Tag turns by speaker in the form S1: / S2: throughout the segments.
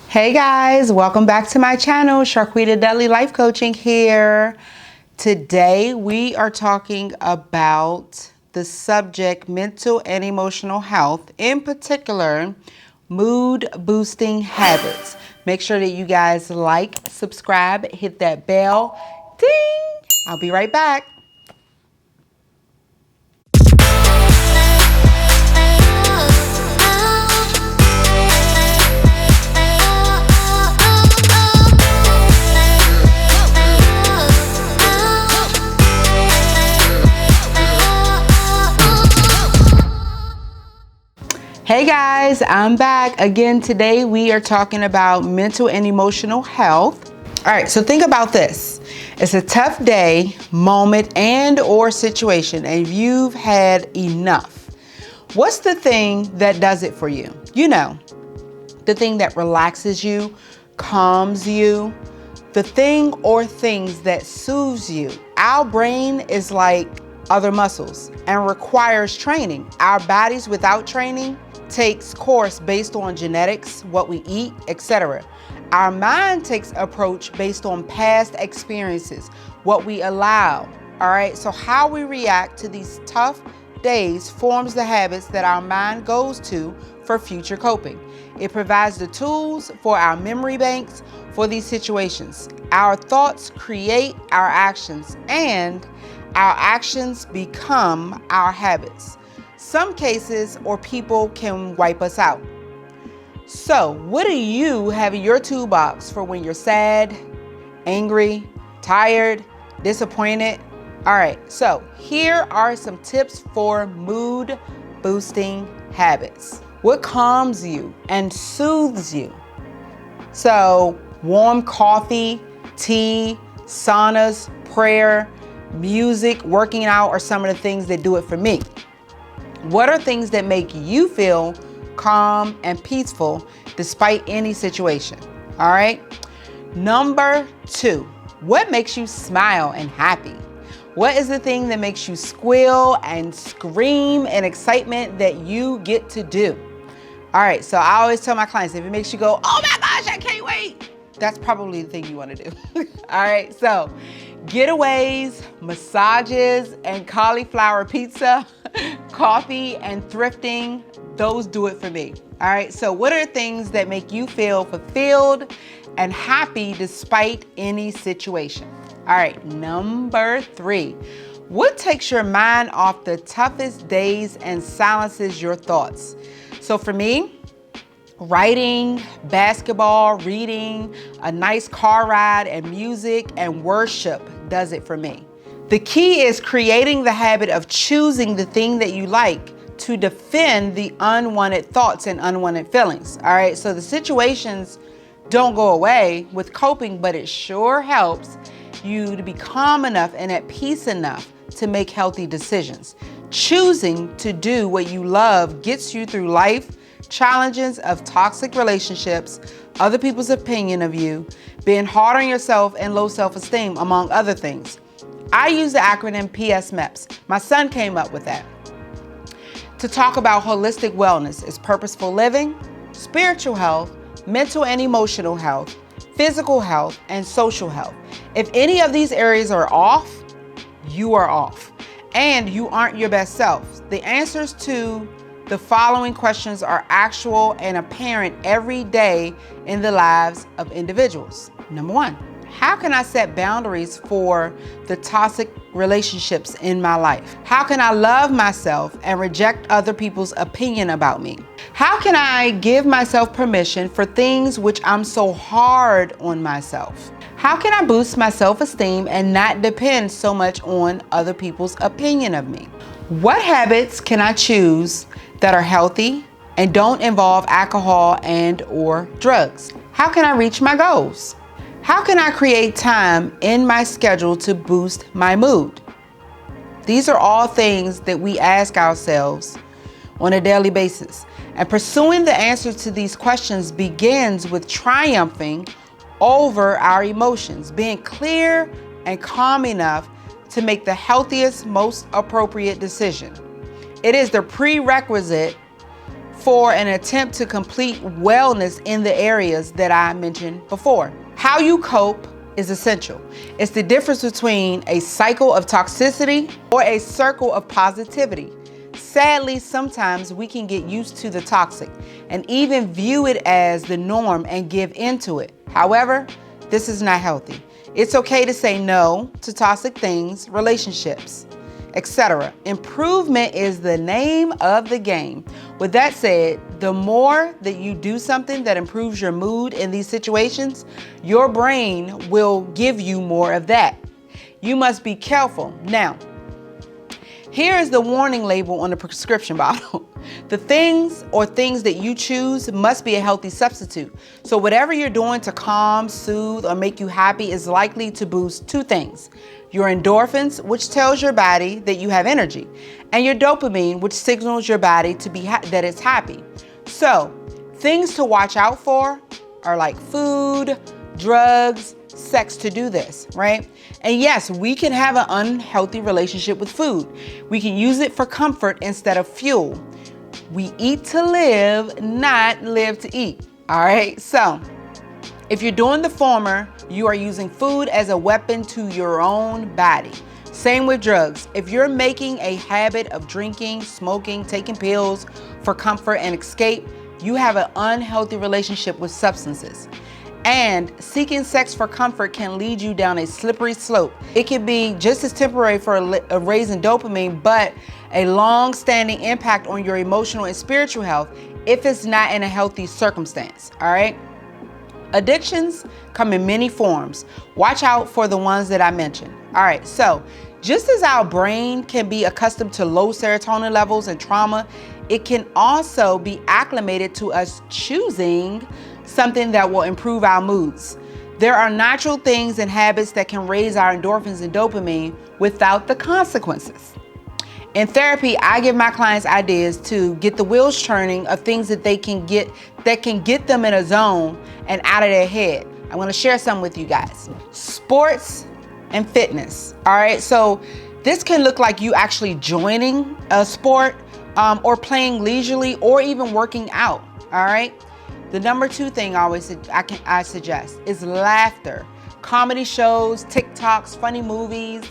S1: Hey guys, welcome back to my channel. Sharquita Dudley Life Coaching here. Today we are talking about the subject mental and emotional health, in particular mood boosting habits. Make sure that you guys like, subscribe, hit that bell, ding. I'll be right back. Hey guys, I'm back again. Today we are talking about mental and emotional health. All right, so think about this. It's a tough day, moment, and or situation, and you've had enough. What's the thing that does it for you? You know, the thing that relaxes you, calms you, the thing or things that soothes you. Our brain is like other muscles and requires training. Our bodies without training takes course based on genetics, what we eat, etc. Our mind takes approach based on past experiences, what we allow. All right, so how we react to these tough days forms the habits that our mind goes to for future coping. It provides the tools for our memory banks for these situations. Our thoughts create our actions, and our actions become our habits. Some cases or people can wipe us out. So, what do you have in your toolbox for when you're sad, angry, tired, disappointed? All right, so here are some tips for mood boosting habits. What calms you and soothes you? So, warm coffee, tea, saunas, prayer, music, working out are some of the things that do it for me. What are things that make you feel calm and peaceful despite any situation? All right. Number 2, what makes you smile and happy? What is the thing that makes you squeal and scream in excitement that you get to do? All right. So I always tell my clients, if it makes you go, oh my gosh, I can't wait, that's probably the thing you want to do. All right. So getaways, massages, and cauliflower pizza, coffee, and thrifting, those do it for me. All right, so what are things that make you feel fulfilled and happy despite any situation? All right, number 3, what takes your mind off the toughest days and silences your thoughts? So for me, writing, basketball, reading, a nice car ride, and music and worship does it for me. The key is creating the habit of choosing the thing that you like to defend the unwanted thoughts and unwanted feelings. All right, so the situations don't go away with coping, but it sure helps you to be calm enough and at peace enough to make healthy decisions. Choosing to do what you love gets you through life challenges of toxic relationships, other people's opinion of you, being hard on yourself, and low self-esteem, among other things. I use the acronym PSMEPS. My son came up with that to talk about holistic wellness. It's purposeful living, spiritual health, mental and emotional health, physical health, and social health. If any of these areas are off, you are off, and you aren't your best self. The answers to the following questions are actual and apparent every day in the lives of individuals. Number 1, how can I set boundaries for the toxic relationships in my life? How can I love myself and reject other people's opinion about me? How can I give myself permission for things which I'm so hard on myself? How can I boost my self-esteem and not depend so much on other people's opinion of me? What habits can I choose that are healthy and don't involve alcohol and or drugs? How can I reach my goals? How can I create time in my schedule to boost my mood? These are all things that we ask ourselves on a daily basis. And pursuing the answers to these questions begins with triumphing over our emotions, being clear and calm enough to make the healthiest, most appropriate decision. It is the prerequisite for an attempt to complete wellness in the areas that I mentioned before. How you cope is essential. It's the difference between a cycle of toxicity or a circle of positivity. Sadly, sometimes we can get used to the toxic and even view it as the norm and give into it. However, this is not healthy. It's okay to say no to toxic things, relationships, etc. Improvement is the name of the game. With that said, the more that you do something that improves your mood in these situations, your brain will give you more of that. You must be careful. Now, here is the warning label on the prescription bottle. The things that you choose must be a healthy substitute. So whatever you're doing to calm, soothe, or make you happy is likely to boost two things: your endorphins, which tells your body that you have energy, and your dopamine, which signals your body to be that it's happy. So things to watch out for are like food, drugs, sex to do this, right? And yes, we can have an unhealthy relationship with food. We can use it for comfort instead of fuel. We eat to live, not live to eat. All right. So if you're doing the former, you are using food as a weapon to your own body. Same with drugs. If you're making a habit of drinking, smoking, taking pills for comfort and escape, you have an unhealthy relationship with substances. And seeking sex for comfort can lead you down a slippery slope. It can be just as temporary for a raise in dopamine, but a long-standing impact on your emotional and spiritual health if it's not in a healthy circumstance, all right? Addictions come in many forms. Watch out for the ones that I mentioned. All right, so just as our brain can be accustomed to low serotonin levels and trauma, it can also be acclimated to us choosing something that will improve our moods. There are natural things and habits that can raise our endorphins and dopamine without the consequences. In therapy, I give my clients ideas to get the wheels turning of things that they can get them in a zone and out of their head. I'm going to share some with you guys. Sports and fitness. All right. So this can look like you actually joining a sport or playing leisurely or even working out. All right. The number two thing I suggest is laughter. Comedy shows, TikToks, funny movies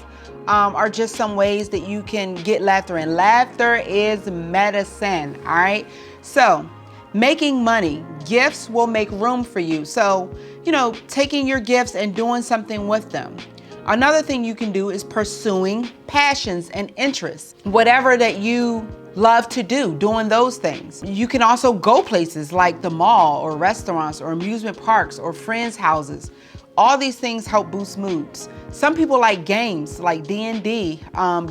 S1: are just some ways that you can get laughter. And laughter is medicine, all right? So making money, gifts will make room for you. So, taking your gifts and doing something with them. Another thing you can do is pursuing passions and interests. Whatever that you love to do, doing those things. You can also go places like the mall or restaurants or amusement parks or friends' houses. All these things help boost moods. Some people like games like D&D,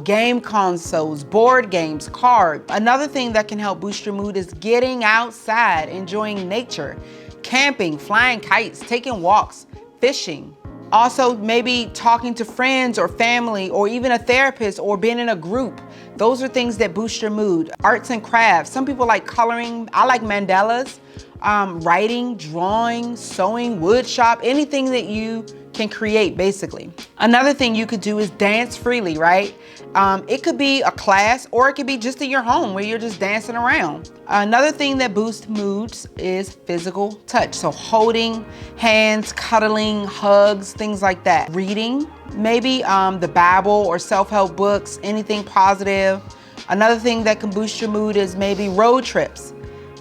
S1: game consoles, board games, cards. Another thing that can help boost your mood is getting outside, enjoying nature, camping, flying kites, taking walks, fishing. Also, maybe talking to friends or family or even a therapist or being in a group. Those are things that boost your mood. Arts and crafts. Some people like coloring. I like mandalas, writing, drawing, sewing, wood shop, anything that you can create, basically. Another thing you could do is dance freely, right? It could be a class or it could be just in your home where you're just dancing around. Another thing that boosts moods is physical touch. So holding hands, cuddling, hugs, things like that. Reading, maybe the Bible or self-help books, anything positive. Another thing that can boost your mood is maybe road trips,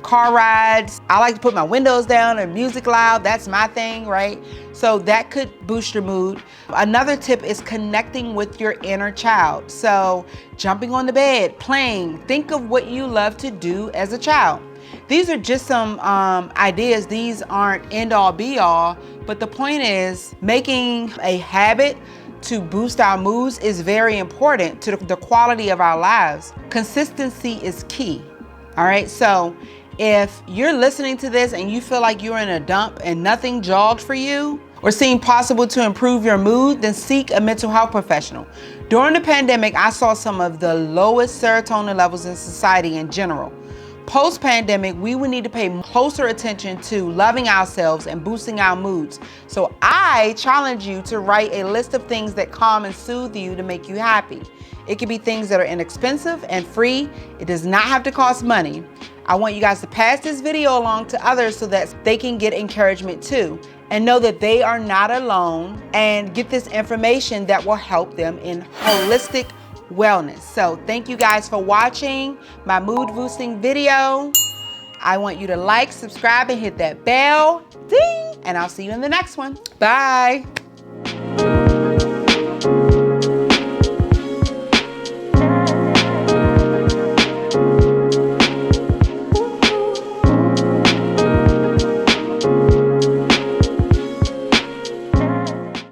S1: car rides. I like to put my windows down and music loud. That's my thing, right? So that could boost your mood. Another tip is connecting with your inner child. So jumping on the bed, playing. Think of what you love to do as a child. These are just some ideas. These aren't end all be all, but the point is making a habit to boost our moods is very important to the quality of our lives. Consistency is key. All right. So if you're listening to this and you feel like you're in a dump and nothing jogged for you or seemed possible to improve your mood, then seek a mental health professional. During the pandemic, I saw some of the lowest serotonin levels in society in general. Post-pandemic, we would need to pay closer attention to loving ourselves and boosting our moods. So I challenge you to write a list of things that calm and soothe you to make you happy. It could be things that are inexpensive and free. It does not have to cost money. I want you guys to pass this video along to others so that they can get encouragement too, and know that they are not alone, and get this information that will help them in holistic wellness. So thank you guys for watching my mood boosting video. I want you to like, subscribe, and hit that bell, ding, and I'll see you in the next one. Bye.